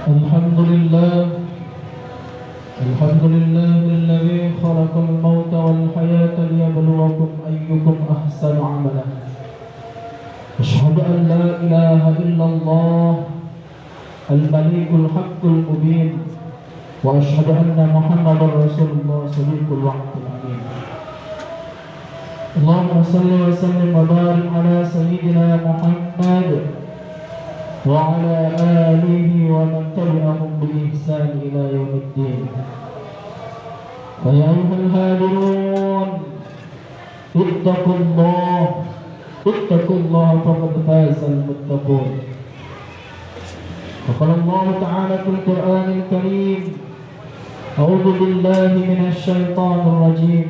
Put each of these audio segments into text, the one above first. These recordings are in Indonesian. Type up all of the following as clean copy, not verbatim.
الحمد لله الحمد لله الذي خلق الموت والحياة ليبلوكم أيكم أحسن عملا. أشهد أن لا إله إلا الله الملك الحق المبين، وأشهد أن محمدا رسول الله صديق الوعد الأمين. اللهم صل وسلم وبارك على سيدنا محمد وعلى آله ومن تبعهم بإحسان إلى يوم الدين. فيا أيها الهادرون اتقوا الله فقد فاز المتقون. وقال الله تعالى في القرآن الكريم: أعوذ بالله من الشيطان الرجيم،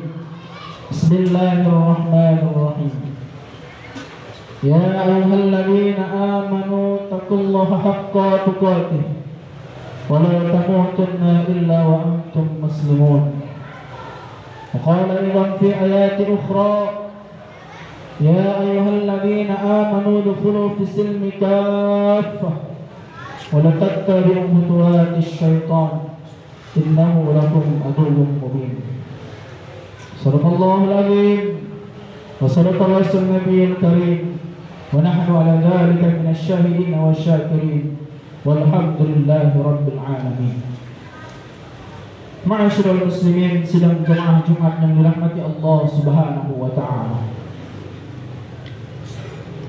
بسم الله الرحمن الرحيم. يا أيها الذين آمنوا اتقوا الله حق تقاته ولا تموتن إلا وأنتم مسلمون. وقال أيضا في آيات أخرى: يا أيها الذين آمنوا ادخلوا في السلم كافة ولا تتبعوا خطوات الشيطان إنه لكم عدو مبين. صدق الله العظيم وصدق رسول النبي الكريم، ونحن على ذلك من الشاهدين والشاكرين والحمد لله رب العالمين. Ma'asyiral muslimin, sidang jemaah Jumat yang dirahmati Allah Subhanahu wa taala.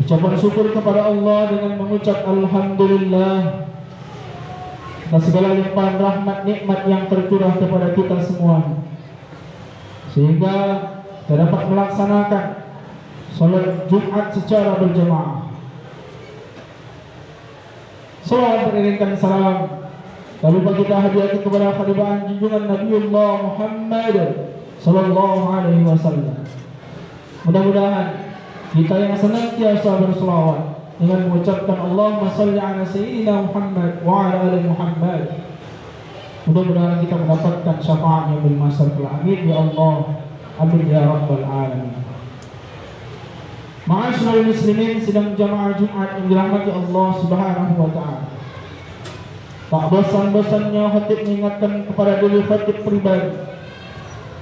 Ucapan syukur kepada Allah dengan mengucap alhamdulillah atas segala limpahan rahmat nikmat yang tercurah kepada kita semua, sehingga kita dapat melaksanakan salat Jumat secara berjamaah. Salawat beriringkan salam lalu bagi kita hadiah kepada khalifah junjungan Nabiullah Muhammad sallallahu alaihi wasallam. Mudah-mudahan kita yang senantiasa berselawat dengan mengucapkan Allahumma salli ala sayyidina Muhammad wa ala ali Muhammad, mudah-mudahan kita mendapatkan syafaat yang bermasal kelak. Amin ya Allah, amin ya rabbal alamin. Ma'asyiral muslimin, sidang jamaah Jumat yang dirahmati Allah Subhanahu wa taala. Tak bosan-bosannya khatib mengingatkan kepada diri khatib pribadi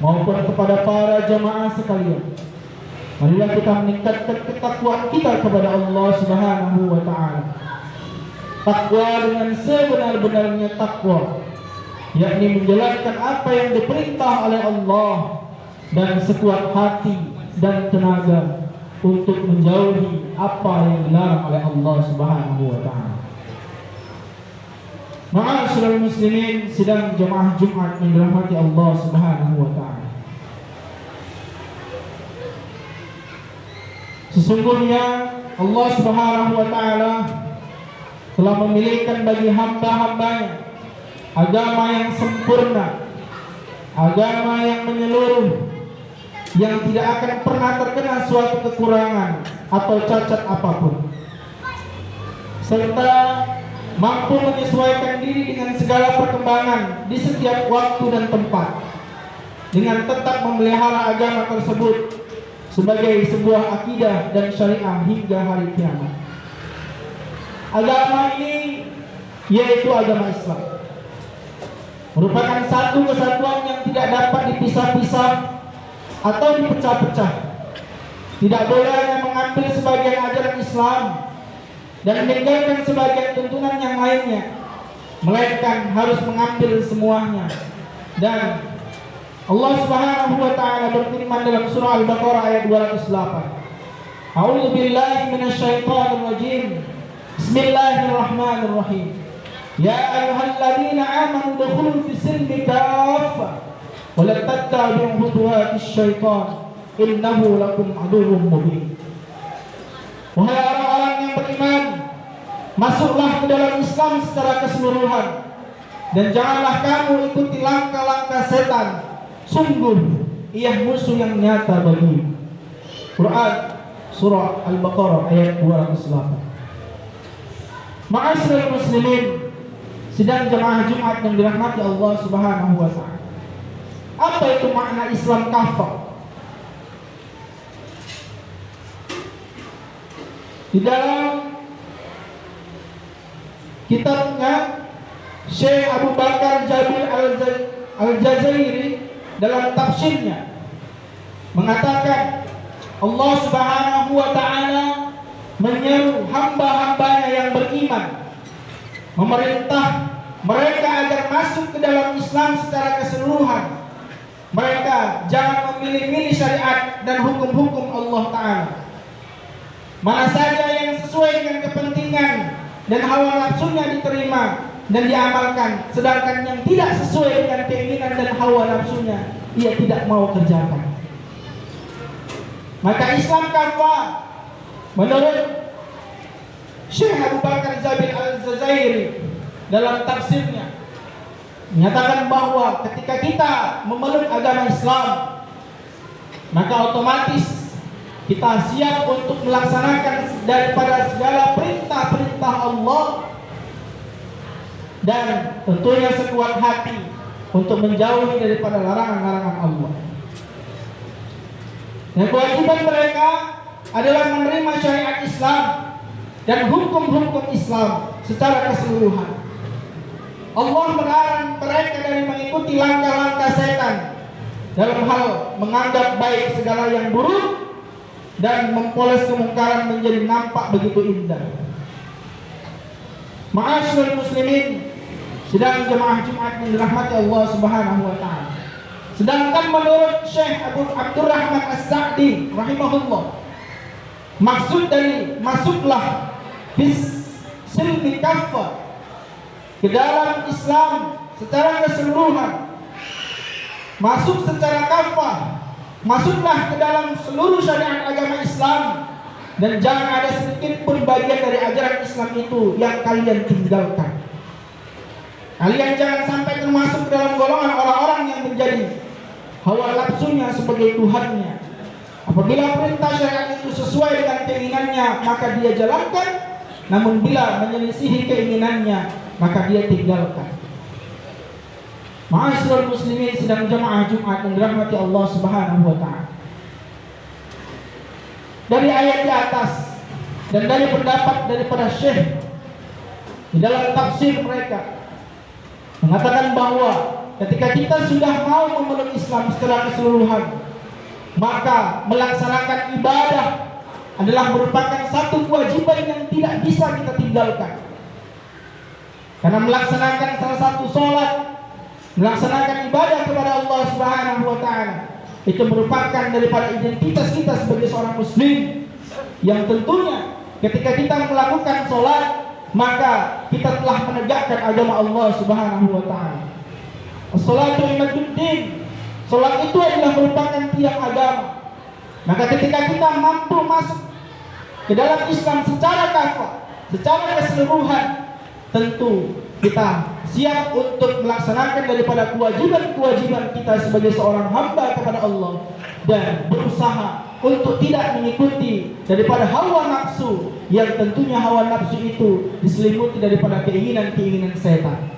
maupun kepada para jamaah sekalian, marilah kita meningkatkan ketakwaan kita kepada Allah Subhanahu wa taala. Takwa dengan sebenar-benarnya takwa, yakni menjalankan apa yang diperintah oleh Allah dan sekuat hati dan tenaga untuk menjauhi apa yang dilarang oleh Allah Subhanahu wa taala. Ma'asyiral muslimin, sidang jemaah Jumat yang dirahmati Allah Subhanahu wa taala. Sesungguhnya Allah Subhanahu wa taala telah memilihkan bagi hamba-hambanya agama yang sempurna, agama yang menyeluruh, yang tidak akan pernah terkena suatu kekurangan atau cacat apapun, serta mampu menyesuaikan diri dengan segala perkembangan di setiap waktu dan tempat, dengan tetap memelihara agama tersebut sebagai sebuah akidah dan syariah hingga hari kiamat. Agama ini yaitu agama Islam, merupakan satu kesatuan yang tidak dapat dipisah-pisah atau dipecah-pecah. Tidak boleh hanya mengambil sebagian ajaran Islam dan meninggalkan sebagian tuntunan yang lainnya, melainkan harus mengambil semuanya. Dan Allah Subhanahu wa taala berfirman dalam surah Al-Baqarah ayat 208. A'udzu billahi minasyaitonir rajim. Bismillahirrahmanirrahim. Ya ayyuhalladzina amanu udkhulu fis silmi kaffah wa la tattabi'u khutuwatis syaitan innahu lakum aduwwun mubin. Wahai orang-orang yang beriman, masuklah ke dalam Islam secara keseluruhan dan janganlah kamu ikuti langkah-langkah setan. Sungguh ia musuh yang nyata bagimu. Quran surah Al-Baqarah ayat 208. Ma'asyiral muslimin, sidang jemaah Jumat yang dirahmati Allah Subhanahu wa taala. Apa itu makna Islam kafah? Di dalam kitabnya Syekh Abu Bakar Jabir Al-Jazairi dalam tafsirnya mengatakan Allah Subhanahu wa taala menyeru hamba-hambanya yang beriman, memerintah mereka agar masuk ke dalam Islam secara keseluruhan. Mereka jangan memilih-milih syariat dan hukum-hukum Allah Ta'ala. Mana saja yang sesuai dengan kepentingan dan hawa nafsunya diterima dan diamalkan, sedangkan yang tidak sesuai dengan keinginan dan hawa nafsunya ia tidak mau kerjakan. Maka Islam kafah menurut Syekh Abu Bakar Jabir Al-Jazairi dalam tafsirnya menyatakan bahwa ketika kita memeluk agama Islam, maka otomatis kita siap untuk melaksanakan daripada segala perintah-perintah Allah dan tentunya sekuat hati untuk menjauhi daripada larangan-larangan Allah. Dan kewajiban mereka adalah menerima syariat Islam dan hukum-hukum Islam secara keseluruhan. Allah melarang mereka dari mengikuti langkah-langkah setan dalam hal menganggap baik segala yang buruk dan mempoles kemungkaran menjadi nampak begitu indah. Ma'asyiral muslimin, sidang jemaah Jumat yang dirahmati Allah Subhanahu wa taala. Sedangkan menurut Syekh Abdurrahman As-Sa'di rahimahullah, maksud dari masuklah fis silmi kafah ke dalam Islam secara keseluruhan, masuk secara kafah, masuklah ke dalam seluruh syariat agama Islam, dan jangan ada sedikit pun bagian dari ajaran Islam itu yang kalian tinggalkan. Kalian jangan sampai termasuk dalam golongan orang-orang yang menjadi hawa nafsunya sebagai Tuhannya. Apabila perintah syariat itu sesuai dengan keinginannya, maka dia jalankan. Namun bila menyelisihi keinginannya, maka dia tinggalkan. Ma'asyiral muslimin sedang jemaah Jumat yang dirahmati Allah Subhanahu wa taala. Dari ayat di atas dan dari pendapat daripada Syekh di dalam tafsir mereka mengatakan bahwa ketika kita sudah mau memeluk Islam secara keseluruhan, maka melaksanakan ibadah adalah merupakan satu kewajiban yang tidak bisa kita tinggalkan. Karena melaksanakan salah satu sholat, melaksanakan ibadah kepada Allah Subhanahu wa taala, itu merupakan daripada identitas kita sebagai seorang muslim, yang tentunya ketika kita melakukan sholat, maka kita telah menegakkan agama Allah Subhanahu wa taala. As-salatu imaduddin. Salat itu adalah merupakan tiang agama. Maka ketika kita mampu masuk ke dalam Islam secara kafah, secara keseluruhan, tentu kita siap untuk melaksanakan daripada kewajiban-kewajiban kita sebagai seorang hamba kepada Allah, dan berusaha untuk tidak mengikuti daripada hawa nafsu, yang tentunya hawa nafsu itu diselimuti daripada keinginan-keinginan setan.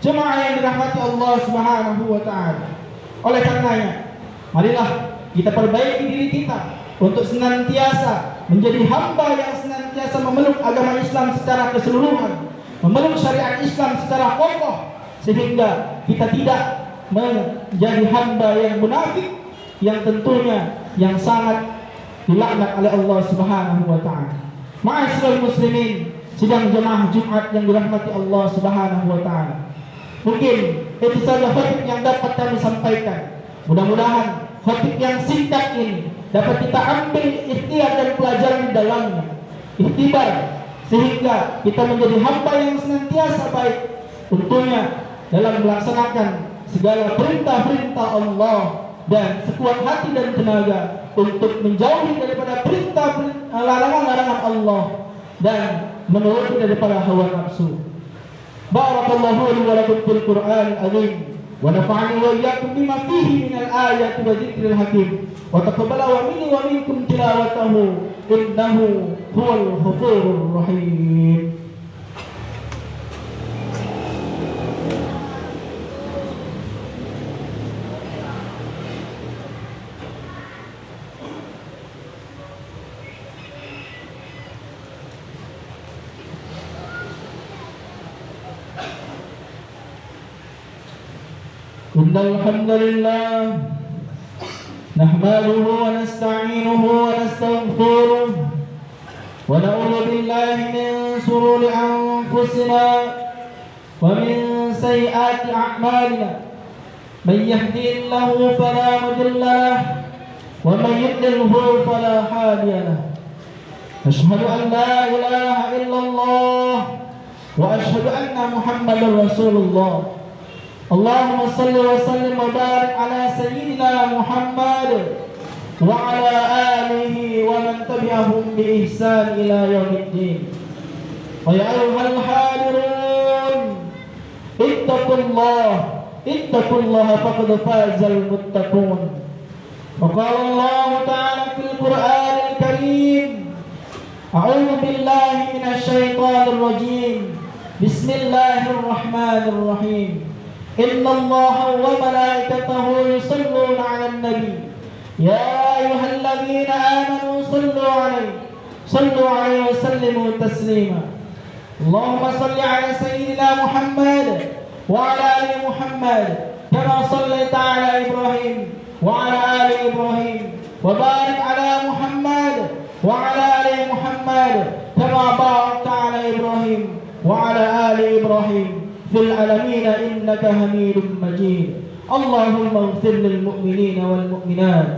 Jemaah yang dirahmati Allah Subhanahu wa taala. Oleh karenanya, marilah kita perbaiki diri kita untuk senantiasa menjadi hamba yang senantiasa memeluk agama Islam secara keseluruhan, memeluk syariat Islam secara kokoh, sehingga kita tidak menjadi hamba yang munafik, yang tentunya yang sangat dilaknat oleh Allah Subhanahu wa taala. Ma'asyiral muslimin, sidang jemaah Jumat yang dirahmati Allah Subhanahu wa taala. Mungkin itu saja khotib yang dapat kami sampaikan. Mudah-mudahan khotib yang singkat ini dapat kita ambil ikhtiar dan pelajaran di dalamnya, ikhtibar, sehingga kita menjadi hamba yang senantiasa baik, tentunya dalam melaksanakan segala perintah-perintah Allah, dan sekuat hati dan tenaga untuk menjauhi daripada larangan-larangan Allah dan menuruti daripada hawa nafsu. Barakallahu li wa lakum fil Qur'anil azim, wa nafa'ani wa iyyakum bima fihi minal ayati wa dzikril hakim, wa taqabbala minni wa minkum tilawatahu innahu huwal ghafurur rahim. إن الحمد لله نحمده ونستعينه ونستغفره ونعوذ بالله من شرور أنفسنا ومن سيئات أعمالنا من يهدي الله فلا مضل له ومن يضلله فلا هادي له أشهد أن لا إله إلا الله وأشهد أن محمدا رسول الله اللهم صل وسلم وبارك على سيدنا محمد وعلى آله ومن تبعهم بإحسان إلى يوم الدين. ويا أيها الحاضرون اتقوا الله فقد فاز المتقون. وقال الله تعالى في القرآن الكريم أعوذ بالله من الشيطان الرجيم بسم الله الرحمن الرحيم إن الله وملائكته يصلون على النبي يا أيها الذين آمنوا صلوا عليه وسلموا تسليما. اللهم صل على سيدنا محمد وعلى آل محمد كما صليت على إبراهيم وعلى آل إبراهيم وبارك على محمد وعلى آل محمد كما باركت على إبراهيم وعلى آل إبراهيم في العالمين إنك حميد مجيد. اللهم اغفر للمؤمنين والمؤمنات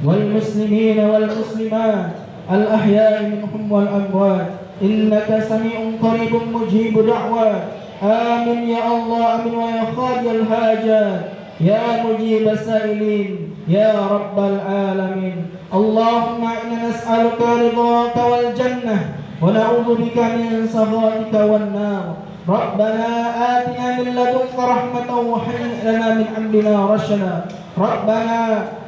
والمسلمين والمسلمات الأحياء منهم والأموات إنك سميع قريب مجيب دعوات. آمين يا الله آمين ويا قاضي الحاجات يا مجيب السائلين يا رب العالمين. اللهم إنا نسألك رضاك والجنة ونعوذ بك من سخطك والنار. ربنا آتنا من لدنك رحمة وهيئ لنا من أمرنا رشدا. ربنا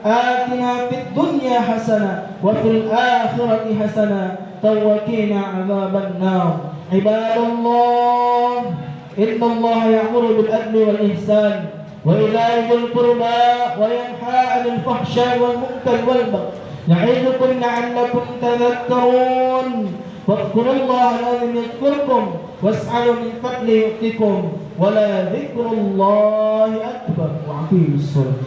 آتنا في الدنيا حسنة وفي الآخرة حسنة وقنا عذاب النار. عباد الله إن الله يأمر بالعدل والإحسان وإيتاء ذي القربى وينهى عن الفحشاء والمنكر والبغي يعظكم لعلكم تذكرون. واذكروا الله العظيم يذكركم واسألوا من فضله يؤتكم ولذكر الله أكبر. وأقيموا الصلاة.